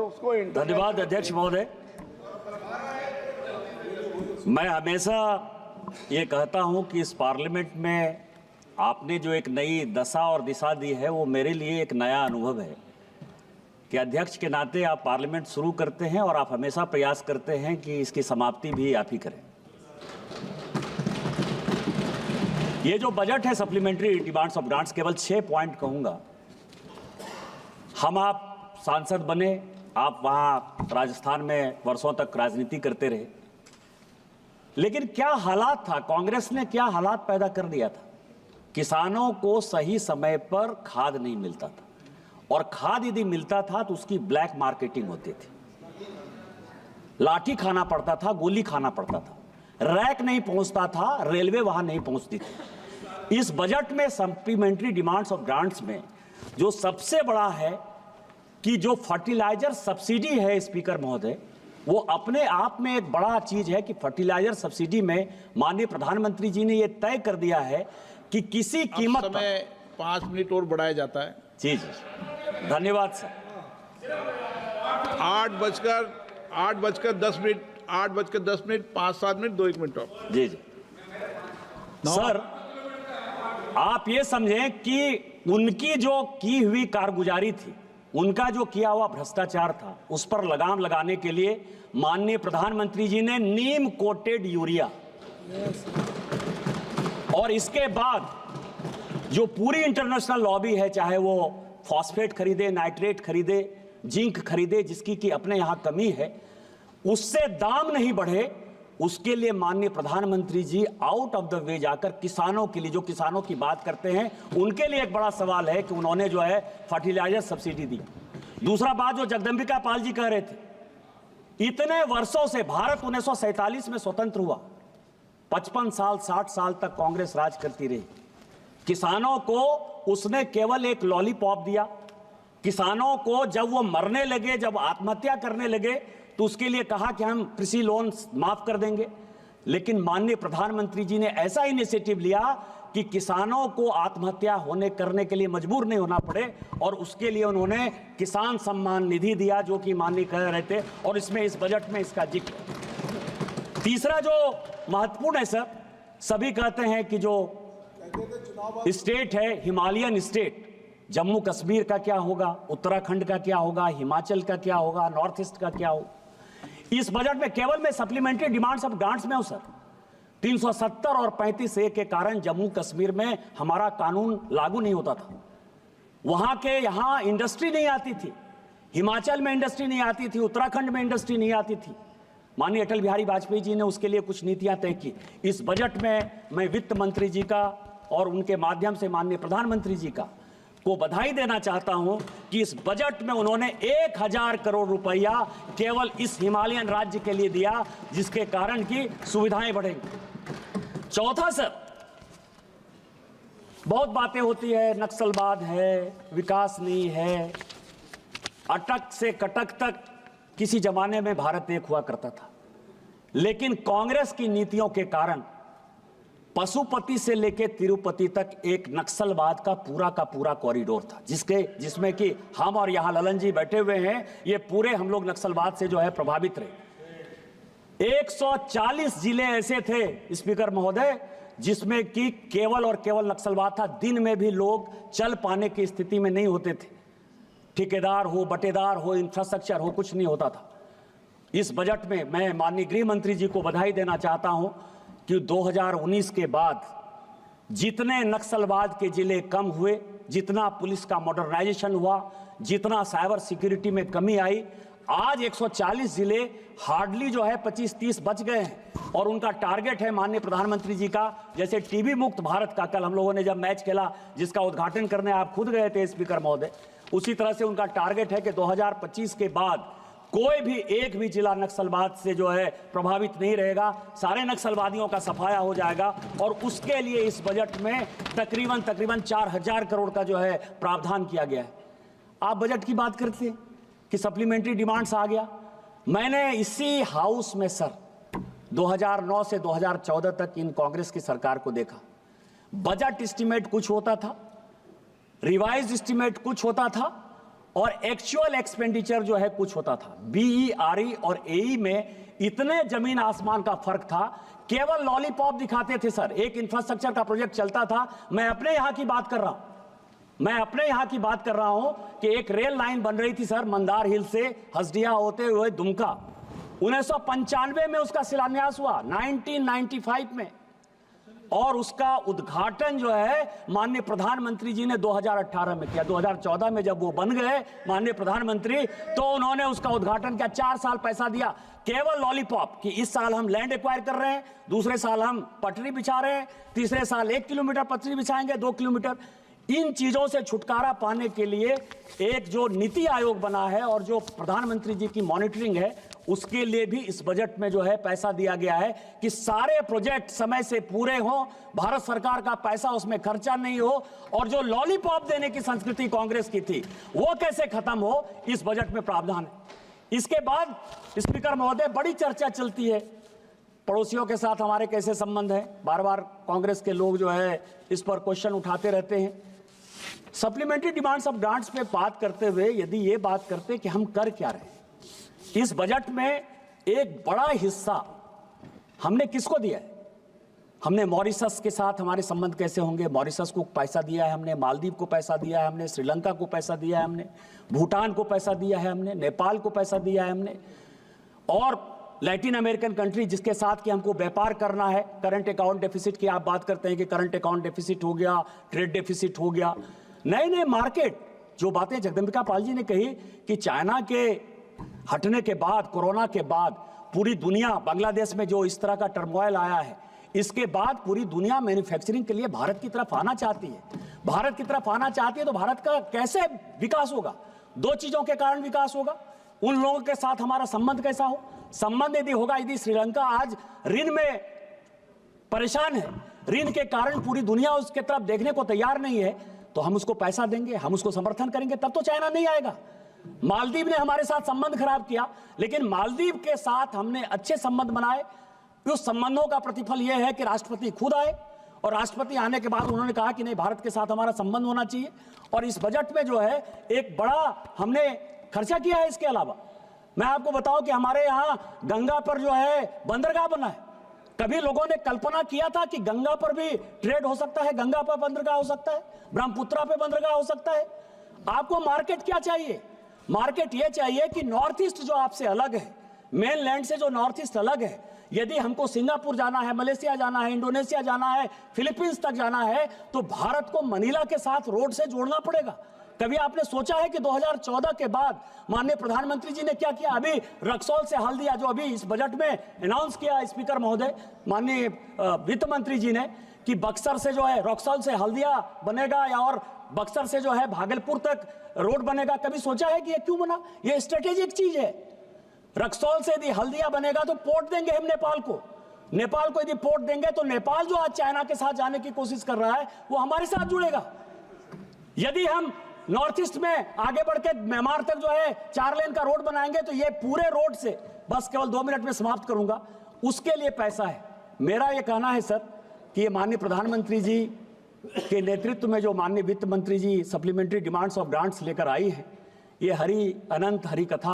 उसको धन्यवाद अध्यक्ष महोदय। मैं हमेशा ये कहता हूं कि इस पार्लियामेंट में आपने जो एक नई दशा और दिशा दी है वो मेरे लिए एक नया अनुभव है कि अध्यक्ष के नाते आप पार्लियामेंट शुरू करते हैं और आप हमेशा प्रयास करते हैं कि इसकी समाप्ति भी आप ही करें। ये जो बजट है सप्लीमेंट्री डिमांड्स ऑफ ग्रांट्स, केवल 6 पॉइंट कहूंगा। हम आप सांसद बने, आप वहां राजस्थान में वर्षों तक राजनीति करते रहे, लेकिन क्या हालात था, कांग्रेस ने क्या हालात पैदा कर दिया था। किसानों को सही समय पर खाद नहीं मिलता था, और खाद यदि मिलता था तो उसकी ब्लैक मार्केटिंग होती थी। लाठी खाना पड़ता था, गोली खाना पड़ता था, रैक नहीं पहुंचता था, रेलवे वहां नहीं पहुंचती थी। इस बजट में सप्लीमेंट्री डिमांड्स ऑफ ग्रांट्स में जो सबसे बड़ा है कि जो फर्टिलाइजर सब्सिडी है स्पीकर महोदय, वो अपने आप में एक बड़ा चीज है कि फर्टिलाइजर सब्सिडी में माननीय प्रधानमंत्री जी ने ये तय कर दिया है कि किसी कीमत समय 5 मिनट और बढ़ाया जाता है। जी जी, धन्यवाद सर। 8:10 5-7 मिनट 2-1 मिनट और। जी जी सर, आप ये समझें कि उनकी जो की हुई कारगुजारी थी, उनका जो किया हुआ भ्रष्टाचार था, उस पर लगाम लगाने के लिए माननीय प्रधानमंत्री जी ने नीम कोटेड यूरिया और इसके बाद जो पूरी इंटरनेशनल लॉबी है, चाहे वो फॉस्फेट खरीदे, नाइट्रेट खरीदे, जिंक खरीदे, जिसकी कि अपने यहां कमी है, उससे दाम नहीं बढ़े, उसके लिए माननीय प्रधानमंत्री जी आउट ऑफ द वे जाकर किसानों के लिए, जो किसानों की बात करते हैं, उनके लिए एक बड़ा सवाल है कि उन्होंने जो है फर्टिलाइजर सब्सिडी दी। दूसरा बात जो जगदंबिका पाल जी कह रहे थे, इतने वर्षों से भारत 1947 में स्वतंत्र हुआ, 55 साल 60 साल तक कांग्रेस राज करती रही। किसानों को उसने केवल एक लॉलीपॉप दिया। किसानों को जब वो मरने लगे, जब आत्महत्या करने लगे, तो उसके लिए कहा कि हम कृषि लोन माफ कर देंगे। लेकिन माननीय प्रधानमंत्री जी ने ऐसा इनिशिएटिव लिया कि किसानों को आत्महत्या होने करने के लिए मजबूर नहीं होना पड़े, और उसके लिए उन्होंने किसान सम्मान निधि दिया, जो कि माननीय कह रहे थे, और इसमें इस बजट में इसका जिक्र। तीसरा जो महत्वपूर्ण है सर, सभी कहते हैं कि जो स्टेट है हिमालयन स्टेट, जम्मू कश्मीर का क्या होगा, उत्तराखंड का क्या होगा, हिमाचल का क्या होगा, नॉर्थ ईस्ट का क्या होगा। इस बजट में केवल मैं सप्लीमेंट्री डिमांड्स ऑफ ग्रांट्स में हूं सर। 370 और 35A के कारण जम्मू कश्मीर में हमारा कानून लागू नहीं होता था। वहां के यहां इंडस्ट्री नहीं आती थी, हिमाचल में इंडस्ट्री नहीं आती थी, उत्तराखंड में इंडस्ट्री नहीं आती थी। माननीय अटल बिहारी वाजपेयी जी ने उसके लिए कुछ नीतियां तय की। इस बजट में मैं वित्त मंत्री जी का और उनके माध्यम से माननीय प्रधानमंत्री जी का को बधाई देना चाहता हूं कि इस बजट में उन्होंने 1000 करोड़ रुपया केवल इस हिमालयन राज्य के लिए दिया, जिसके कारण की सुविधाएं बढ़ेंगी। चौथा सर, बहुत बातें होती है, नक्सलवाद है, विकास नहीं है, अटक से कटक तक किसी जमाने में भारत एक हुआ करता था, लेकिन कांग्रेस की नीतियों के कारण पशुपति से लेकर तिरुपति तक एक नक्सलवाद का पूरा कॉरिडोर था, जिसमें कि हम और यहां ललन जी बैठे हुए हैं, ये पूरे हम लोग नक्सलवाद से जो है प्रभावित रहे। 140 जिले ऐसे थे स्पीकर महोदय, जिसमें कि केवल और केवल नक्सलवाद था। दिन में भी लोग चल पाने की स्थिति में नहीं होते थे, ठेकेदार हो, बटेदार हो, इंफ्रास्ट्रक्चर हो, कुछ नहीं होता था। इस बजट में मैं माननीय गृह मंत्री जी को बधाई देना चाहता हूं कि 2019 के बाद जितने नक्सलवाद के जिले कम हुए, जितना पुलिस का मॉडर्नाइजेशन हुआ, जितना साइबर सिक्योरिटी में कमी आई, आज 140 जिले हार्डली जो है 25-30 बच गए हैं। और उनका टारगेट है माननीय प्रधानमंत्री जी का, जैसे टीबी मुक्त भारत का कल हम लोगों ने जब मैच खेला, जिसका उद्घाटन करने आप खुद गए थे स्पीकर महोदय, उसी तरह से उनका टारगेट है कि 2025 के बाद कोई भी एक भी जिला नक्सलवाद से जो है प्रभावित नहीं रहेगा, सारे नक्सलवादियों का सफाया हो जाएगा। और उसके लिए इस बजट में तकरीबन 4000 करोड़ का जो है प्रावधान किया गया है। आप बजट की बात करते हैं कि सप्लीमेंट्री डिमांड्स आ गया। मैंने इसी हाउस में सर 2009 से 2014 तक इन कांग्रेस की सरकार को देखा। बजट एस्टीमेट कुछ होता था, रिवाइज एस्टीमेट कुछ होता था, और एक्चुअल एक्सपेंडिचर जो है कुछ होता था। बीईआरई और एई में इतने जमीन आसमान का फर्क था, केवल लॉलीपॉप दिखाते थे सर। एक इंफ्रास्ट्रक्चर का प्रोजेक्ट चलता था, मैं अपने यहां की बात कर रहा हूं, कि एक रेल लाइन बन रही थी सर मंदार हिल से हसदिया होते हुए दुमका। 1995 में उसका शिलान्यास हुआ, 1995 में, और उसका उद्घाटन जो है माननीय प्रधानमंत्री जी ने 2018 में किया। 2014 में जब वो बन गए माननीय प्रधानमंत्री, तो उन्होंने उसका उद्घाटन किया। 4 साल पैसा दिया केवल लॉलीपॉप कि इस साल हम लैंड एक्वायर कर रहे हैं, दूसरे साल हम पटरी बिछा रहे हैं, तीसरे साल 1 किलोमीटर पटरी बिछाएंगे, 2 किलोमीटर। इन चीजों से छुटकारा पाने के लिए एक जो नीति आयोग बना है और जो प्रधानमंत्री जी की मॉनिटरिंग है, उसके लिए भी इस बजट में जो है पैसा दिया गया है कि सारे प्रोजेक्ट समय से पूरे हों, भारत सरकार का पैसा उसमें खर्चा नहीं हो, और जो लॉलीपॉप देने की संस्कृति कांग्रेस की थी वो कैसे खत्म हो, इस बजट में प्रावधान है। इसके बाद स्पीकर महोदय, बड़ी चर्चा चलती है पड़ोसियों के साथ हमारे कैसे संबंध है। बार बार कांग्रेस के लोग जो है इस पर क्वेश्चन उठाते रहते हैं। सप्लीमेंट्री डिमांड्स ऑफ ग्रांट्स पे बात करते हुए यदि ये बात करते कि हम कर क्या रहे हैं, इस बजट में एक बड़ा हिस्सा हमने किसको दिया है? हमने मॉरिशस के साथ हमारे संबंध कैसे होंगे, मॉरिशस को पैसा दिया है हमने, मालदीव को पैसा दिया है हमने, श्रीलंका को पैसा दिया है हमने, भूटान को पैसा दिया है हमने, नेपाल को पैसा दिया है हमने, और लैटिन अमेरिकन कंट्री जिसके साथ कि हमको व्यापार करना है। करंट अकाउंट डेफिसिट की आप बात करते हैं कि करंट अकाउंट डेफिसिट हो गया, ट्रेड डेफिसिट हो गया, नए नए मार्केट। जो बातें जगदम्बिका पाल जी ने कही कि चाइना के हटने के बाद, कोरोना के बाद पूरी दुनिया, बांग्लादेश में जो इस तरह का टर्मोइल आया है, इसके बाद पूरी दुनिया मैन्युफैक्चरिंग के लिए भारत की तरफ आना चाहती है। भारत की तरफ आना चाहती है तो भारत का कैसे विकास होगा? 2 चीजों के कारण विकास होगा। उन लोगों के साथ हमारा संबंध कैसा हो? संबंध यदि होगा, यदि श्रीलंका आज ऋण में परेशान है, ऋण के कारण पूरी दुनिया उसके तरफ देखने को तैयार नहीं है, तो हम उसको पैसा देंगे, हम उसको समर्थन करेंगे, तब तो चाइना नहीं आएगा। मालदीव ने हमारे साथ संबंध खराब किया, लेकिन मालदीव के साथ हमने अच्छे संबंध बनाए। उस संबंधों का प्रतिफल यह है कि राष्ट्रपति खुद आए, और राष्ट्रपति आने के बाद उन्होंने कहा कि नहीं, भारत के साथ हमारा संबंध होना चाहिए। और इस बजट में जो है एक बड़ा हमने खर्चा किया है। इसके अलावा मैं आपको बताऊं कि हमारे यहाँ गंगा पर जो है बंदरगाह बना है। कभी लोगों ने कल्पना किया था कि गंगा पर भी ट्रेड हो सकता है, गंगा पर बंदरगाह हो सकता है, ब्रह्मपुत्रा पे बंदरगाह हो सकता है। आपको मार्केट क्या चाहिए? मार्केट ये चाहिए कि नॉर्थ ईस्ट जो आपसे अलग है, मेन लैंड से जो नॉर्थ ईस्ट अलग है, यदि हमको सिंगापुर जाना है, मलेशिया जाना है, इंडोनेशिया जाना है, फिलीपींस तक जाना है, तो भारत को मनीला के साथ रोड से जोड़ना पड़ेगा। कभी आपने सोचा है कि 2014 के बाद माननीय प्रधानमंत्री जी ने क्या किया? अभी रक्सौल से हल्दिया, जो अभी इस बजट में अनाउंस किया स्पीकर महोदय, माननीय वित्त मंत्री जी ने, कि बक्सर से जो है रक्सौल से हल्दिया बनेगा, या और बक्सर से जो है भागलपुर तक रोड बनेगा। कभी सोचा है कि ये क्यों बना? ये स्ट्रेटेजिक चीज है। रक्सौल से यदि हल्दिया बनेगा तो पोर्ट देंगे हम नेपाल को। नेपाल को यदि पोर्ट देंगे तो नेपाल जो आज चाइना के साथ जाने की कोशिश कर रहा है, वो हमारे साथ जुड़ेगा। यदि हम नॉर्थ ईस्ट में आगे बढ़ के म्यांमार तक जो है 4 लेन का रोड बनाएंगे, तो ये पूरे रोड से, बस केवल 2 मिनट में समाप्त करूंगा, उसके लिए पैसा है। मेरा ये कहना है सर कि ये माननीय प्रधानमंत्री जी के नेतृत्व में जो माननीय वित्त मंत्री जी सप्लीमेंट्री डिमांड्स ऑफ ग्रांट्स लेकर आई है, ये हरि अनंत हरि कथा